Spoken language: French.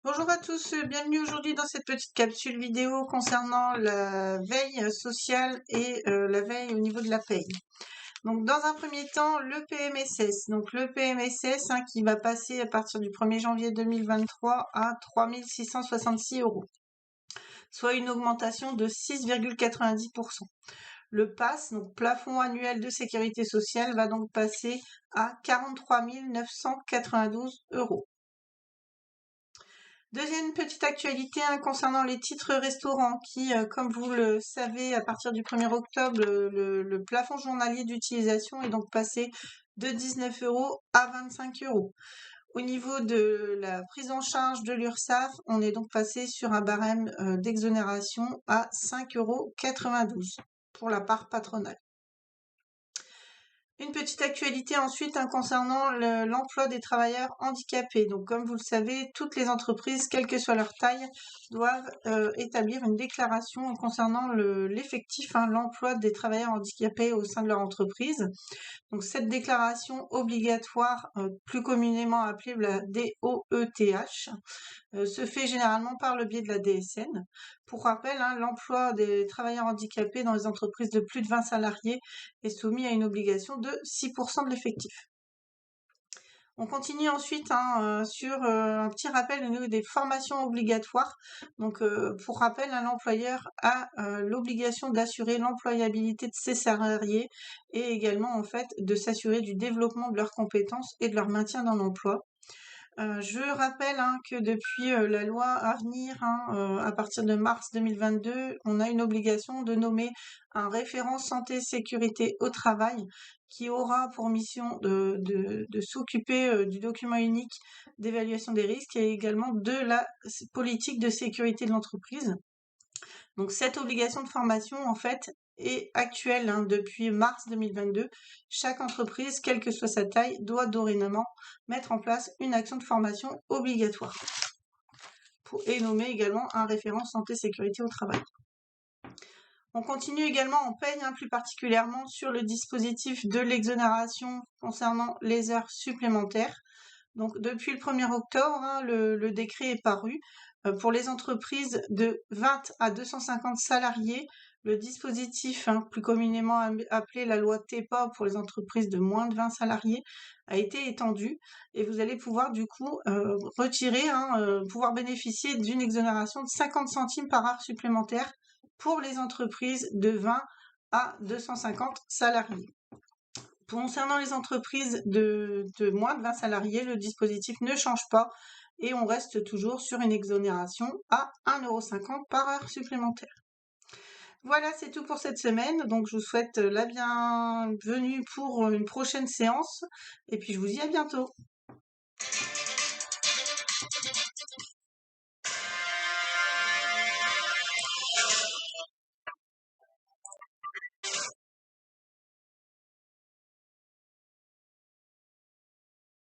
Bonjour à tous, bienvenue aujourd'hui dans cette petite capsule vidéo concernant la veille sociale et la veille au niveau de la paye. Donc dans un premier temps, le PMSS. Donc le PMSS qui va passer à partir du 1er janvier 2023 à 3 666 €, soit une augmentation de 6,90%. Le PASS, donc plafond annuel de sécurité sociale, va donc passer à 43 992 €. Deuxième petite actualité concernant les titres restaurants qui, comme vous le savez, à partir du 1er octobre, le plafond journalier d'utilisation est donc passé de 19 € à 25 €. Au niveau de la prise en charge de l'URSSAF, on est donc passé sur un barème d'exonération à 5,92 € pour la part patronale. Une petite actualité ensuite concernant l'emploi des travailleurs handicapés. Donc comme vous le savez, toutes les entreprises, quelle que soit leur taille, doivent établir une déclaration concernant l'effectif, l'emploi des travailleurs handicapés au sein de leur entreprise. Donc cette déclaration obligatoire, plus communément appelée la DOETH, se fait généralement par le biais de la DSN. Pour rappel, l'emploi des travailleurs handicapés dans les entreprises de plus de 20 salariés est soumis à une obligation de 6% de l'effectif. On continue ensuite sur un petit rappel au niveau des formations obligatoires. Donc, pour rappel, l'employeur a l'obligation d'assurer l'employabilité de ses salariés et également en fait de s'assurer du développement de leurs compétences et de leur maintien dans l'emploi. Je rappelle que depuis la loi à venir, à partir de mars 2022, on a une obligation de nommer un référent santé sécurité au travail qui aura pour mission de s'occuper du document unique d'évaluation des risques et également de la politique de sécurité de l'entreprise. Donc cette obligation de formation, en fait, est actuelle depuis mars 2022. Chaque entreprise, quelle que soit sa taille, doit dorénavant mettre en place une action de formation obligatoire et nommer également un référent santé sécurité au travail. On continue également en paye, plus particulièrement sur le dispositif de l'exonération concernant les heures supplémentaires. Donc depuis le 1er octobre, le décret est paru. Pour les entreprises de 20 à 250 salariés, le dispositif, plus communément appelé la loi TEPA pour les entreprises de moins de 20 salariés, a été étendu et vous allez pouvoir du coup pouvoir bénéficier d'une exonération de 50 centimes par heure supplémentaire pour les entreprises de 20 à 250 salariés. Concernant les entreprises de moins de 20 salariés, le dispositif ne change pas et on reste toujours sur une exonération à 1,50 € par heure supplémentaire. Voilà, c'est tout pour cette semaine. Donc, je vous souhaite la bienvenue pour une prochaine séance et puis je vous dis à bientôt.